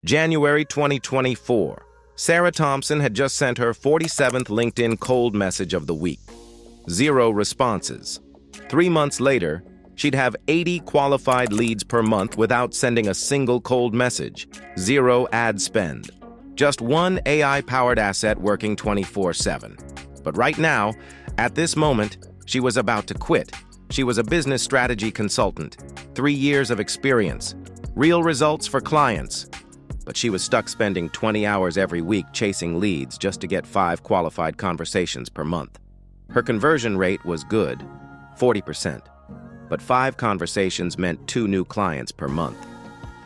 January 2024. Sarah Thompson had just sent her 47th LinkedIn cold message of the week. 0 responses. 3 months later, she'd have 80 qualified leads per month without sending a single cold message. 0 ad spend. Just one AI-powered asset working 24/7. But right now, at this moment, she was about to quit. She was a business strategy consultant, 3 years of experience, real results for clients. But she was stuck spending 20 hours every week chasing leads just to get 5 qualified conversations per month. Her conversion rate was good, 40%. But 5 conversations meant 2 new clients per month.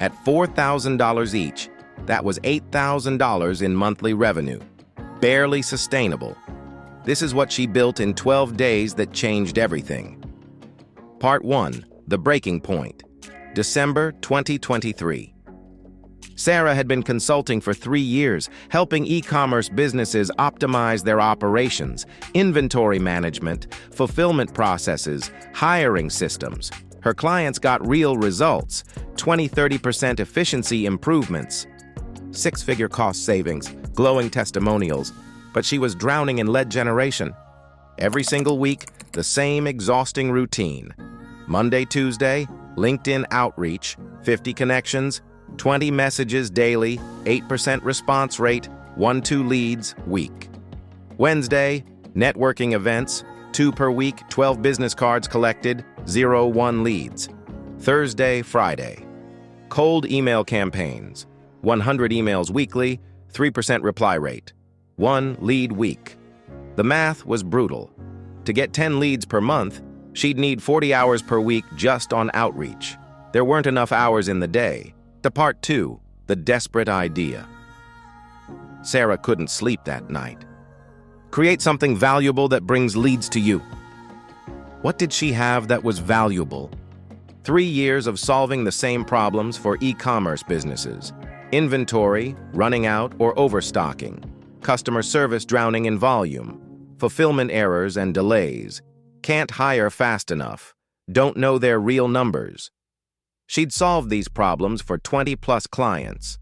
At $4,000 each, that was $8,000 in monthly revenue. Barely sustainable. This is what she built in 12 days that changed everything. Part 1. The Breaking Point. December 2023. Sarah had been consulting for 3 years, helping e-commerce businesses optimize their operations, inventory management, fulfillment processes, hiring systems. Her clients got real results, 20–30% efficiency improvements, 6-figure cost savings, glowing testimonials, but she was drowning in lead generation. Every single week, the same exhausting routine. Monday, Tuesday, LinkedIn outreach, 50 connections, 20 messages daily, 8% response rate, 1–2 leads week. Wednesday, networking events, 2 per week, 12 business cards collected, 0–1 leads. Thursday, Friday. Cold email campaigns, 100 emails weekly, 3% reply rate, 1 lead week. The math was brutal. To get 10 leads per month, she'd need 40 hours per week just on outreach. There weren't enough hours in the day. To Part 2, the desperate idea. Sarah couldn't sleep that night. Create something valuable that brings leads to you. What did she have that was valuable? 3 years of solving the same problems for e-commerce businesses. Inventory, running out or overstocking. Customer service drowning in volume. Fulfillment errors and delays. Can't hire fast enough. Don't know their real numbers. She'd solved these problems for 20+ clients.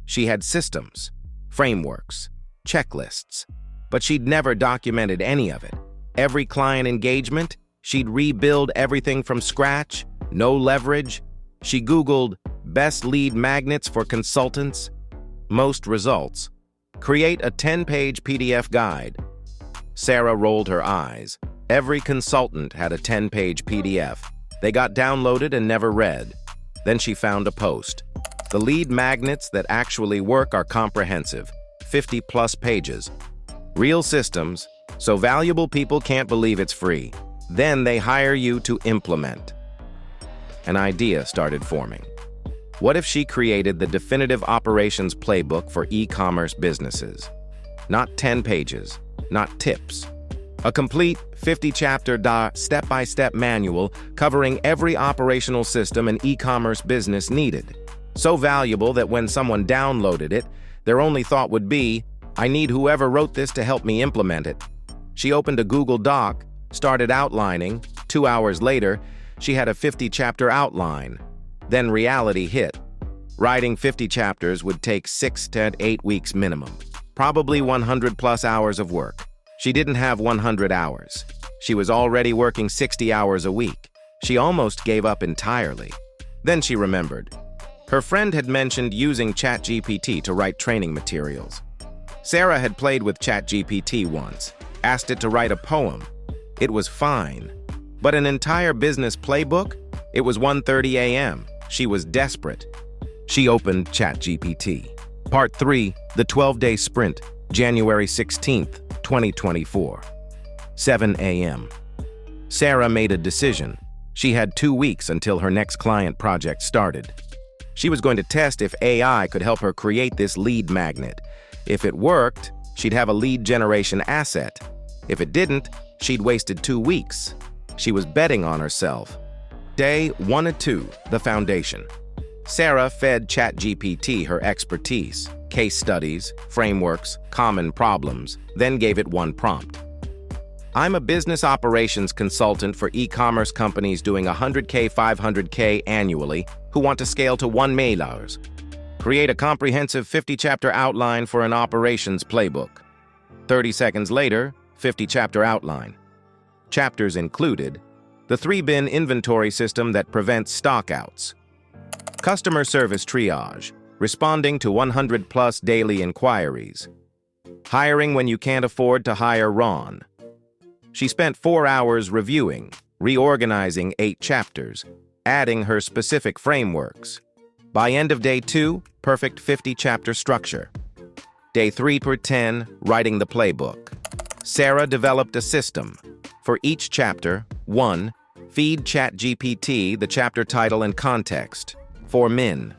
She had systems, frameworks, checklists, but she'd never documented any of it. Every client engagement, she'd rebuild everything from scratch, no leverage. She Googled best lead magnets for consultants. Most results. Create a 10-page PDF guide. Sarah rolled her eyes. Every consultant had a 10-page PDF. They got downloaded and never read. Then she found a post. The lead magnets that actually work are comprehensive, 50+ pages. Real systems, so valuable people can't believe it's free. Then they hire you to implement. An idea started forming. What if she created the definitive operations playbook for e-commerce businesses? Not 10 pages, not tips. A complete 50-chapter step-by-step manual covering every operational system an e-commerce business needed. So valuable that when someone downloaded it, their only thought would be, I need whoever wrote this to help me implement it. She opened a Google Doc, started outlining. 2 hours later, she had a 50-chapter outline. Then reality hit. Writing 50 chapters would take 6 to 8 weeks minimum. Probably 100+ hours of work. She didn't have 100 hours. She was already working 60 hours a week. She almost gave up entirely. Then she remembered. Her friend had mentioned using ChatGPT to write training materials. Sarah had played with ChatGPT once, asked it to write a poem. It was fine. But an entire business playbook? It was 1:30 a.m. She was desperate. She opened ChatGPT. Part 3, the 12-day sprint, January 16th, 2024. 7 a.m. Sarah made a decision. She had 2 weeks until her next client project started. She was going to test if AI could help her create this lead magnet. If it worked, she'd have a lead generation asset. If it didn't, she'd wasted 2 weeks. She was betting on herself. Day 1 of 2, the foundation. Sarah fed ChatGPT her expertise, case studies, frameworks, common problems, then gave it one prompt. I'm a business operations consultant for e-commerce companies doing $100K, $500K annually who want to scale to $1 million. Create a comprehensive 50-chapter outline for an operations playbook. 30 seconds later, 50-chapter outline. Chapters included: the 3-bin inventory system that prevents stockouts. Customer service triage, responding to 100+ daily inquiries. Hiring when you can't afford to hire Ron. She spent 4 hours reviewing, reorganizing 8 chapters, adding her specific frameworks. By end of day 2, perfect 50-chapter structure. Day 3 per 10, writing the playbook. Sarah developed a system. For each chapter, 1. Feed ChatGPT the chapter title and context. For min.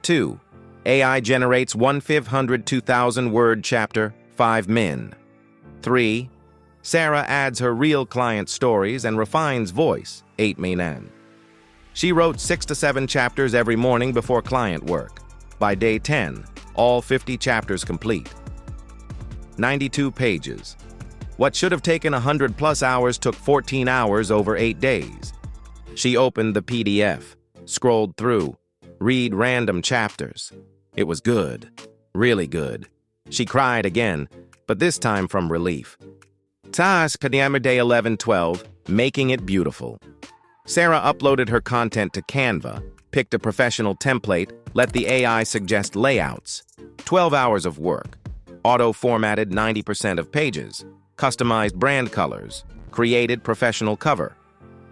2. AI generates 1/500 2,000-word chapter, 5 min. 3. Sarah adds her real client stories and refines voice, 8 min. She wrote 6 to 7 chapters every morning before client work. By day 10, all 50 chapters complete. 92 pages. What should have taken 100+ hours took 14 hours over 8 days. She opened the PDF, scrolled through, read random chapters. It was good, really good. She cried again, but this time from relief. Task Day 11-12, making it beautiful. Sarah uploaded her content to Canva, picked a professional template, let the AI suggest layouts. 12 hours of work. Auto-formatted 90% of pages. Customized brand colors. Created professional cover.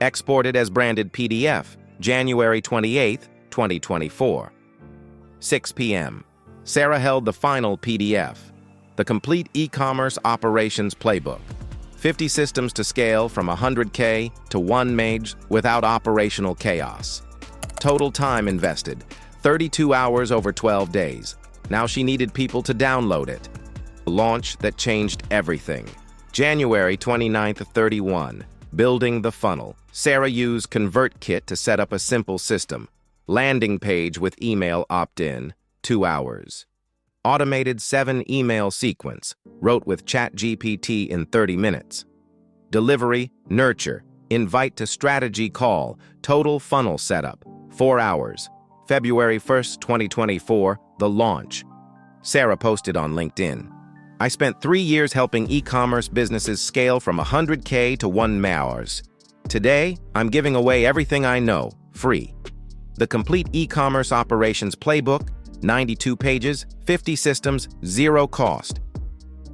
Exported as branded PDF, January 28, 2024. 6 p.m. Sarah held the final PDF. The complete e-commerce operations playbook. 50 systems to scale from 100K to 1 MAGE without operational chaos. Total time invested, 32 hours over 12 days. Now she needed people to download it. A launch that changed everything. January 29-31, building the funnel. Sarah used ConvertKit to set up a simple system. Landing page with email opt-in, 2 hours. Automated 7 email sequence, wrote with ChatGPT in 30 minutes. Delivery, nurture, invite to strategy call, total funnel setup, 4 hours. February 1st, 2024, the launch. Sarah posted on LinkedIn. I spent 3 years helping e-commerce businesses scale from 100K to 1 MAGE. Today, I'm giving away everything I know, free. The complete e-commerce operations playbook, 92 pages, 50 systems, 0 cost.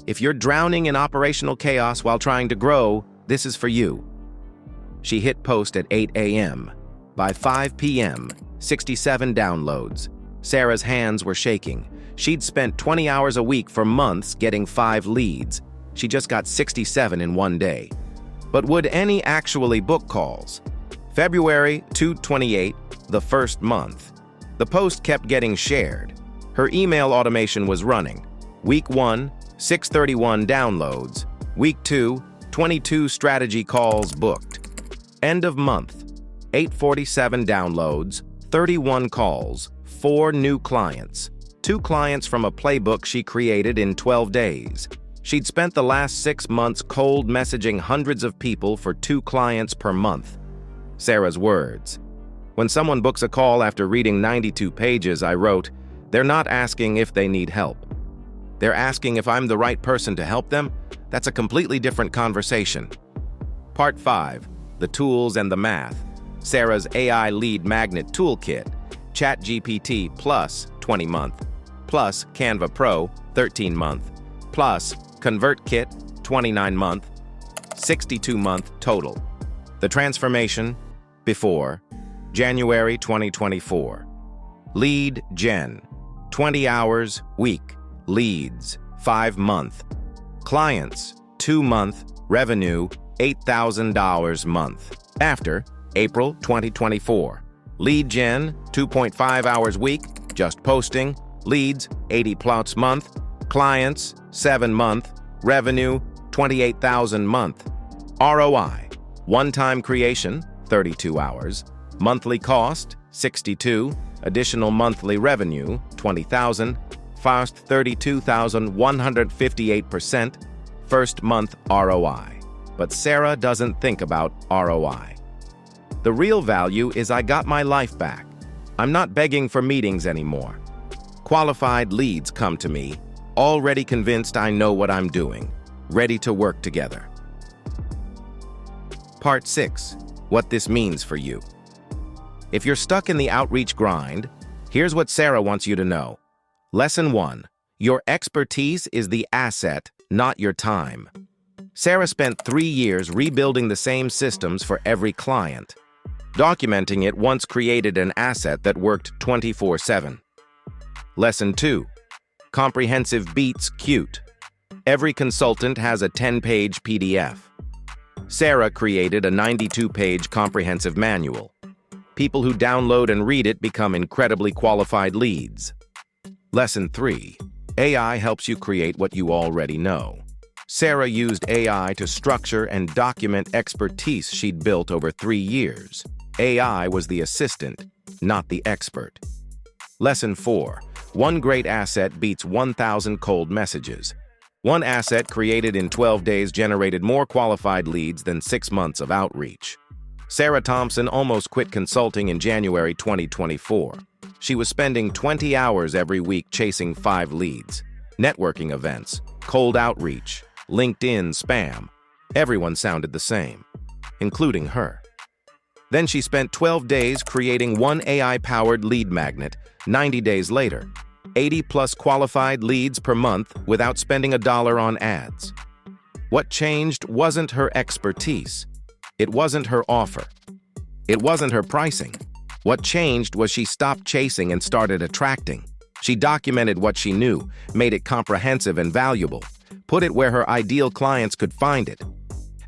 If you're drowning in operational chaos while trying to grow, this is for you. She hit post at 8 a.m. By 5 p.m., 67 downloads. Sarah's hands were shaking. She'd spent 20 hours a week for months getting 5 leads. She just got 67 in 1 day. But would any actually book calls? February 2/28, the first month. The post kept getting shared. Her email automation was running. Week 1, 631 downloads. Week 2, 22 strategy calls booked. End of month, 847 downloads, 31 calls, 4 new clients. 2 clients from a playbook she created in 12 days. She'd spent the last 6 months cold messaging hundreds of people for 2 clients per month. Sarah's words. When someone books a call after reading 92 pages, I wrote, they're not asking if they need help. They're asking if I'm the right person to help them. That's a completely different conversation. Part 5, the tools and the math. Sarah's AI lead magnet toolkit, ChatGPT Plus 20-month, plus Canva Pro 13-month, plus ConvertKit 29-month, 62-month total. The transformation, before, January 2024. Lead gen, 20 hours week. Leads, 5 month. Clients, 2 month. Revenue, $8,000 month. After, April 2024. Lead gen, 2.5 hours week, just posting. Leads, 80+ month. Clients, 7 month. Revenue, $28,000 month. ROI, one-time creation, 32 hours. Monthly cost, 62. Additional monthly revenue, 20,000. Fast 32,158%. First month ROI. But Sarah doesn't think about ROI. The real value is I got my life back. I'm not begging for meetings anymore. Qualified leads come to me, already convinced I know what I'm doing, ready to work together. Part 6. What this means for you. If you're stuck in the outreach grind, here's what Sarah wants you to know. Lesson 1. Your expertise is the asset, not your time. Sarah spent 3 years rebuilding the same systems for every client. Documenting it once created an asset that worked 24/7. Lesson 2. Comprehensive beats cute. Every consultant has a 10-page PDF. Sarah created a 92-page comprehensive manual. People who download and read it become incredibly qualified leads. Lesson 3. AI helps you create what you already know. Sarah used AI to structure and document expertise she'd built over 3 years. AI was the assistant, not the expert. Lesson 4. One great asset beats 1,000 cold messages. One asset created in 12 days generated more qualified leads than 6 months of outreach. Sarah Thompson almost quit consulting in January 2024. She was spending 20 hours every week chasing 5 leads. Networking events, cold outreach, LinkedIn spam. Everyone sounded the same, including her. Then she spent 12 days creating one AI-powered lead magnet. 90 days later, 80+ qualified leads per month without spending $1 on ads. What changed wasn't her expertise. It wasn't her offer. It wasn't her pricing. What changed was she stopped chasing and started attracting. She documented what she knew, made it comprehensive and valuable, put it where her ideal clients could find it.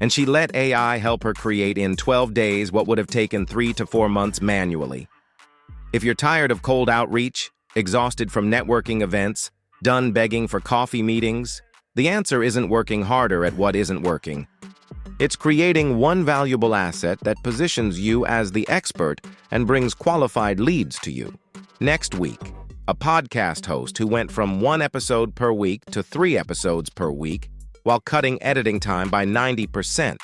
And she let AI help her create in 12 days what would have taken 3 to 4 months manually. If you're tired of cold outreach, exhausted from networking events, done begging for coffee meetings, the answer isn't working harder at what isn't working. It's creating one valuable asset that positions you as the expert and brings qualified leads to you. Next week, a podcast host who went from 1 episode per week to 3 episodes per week while cutting editing time by 90%,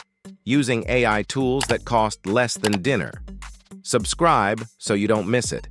using AI tools that cost less than dinner. Subscribe so you don't miss it.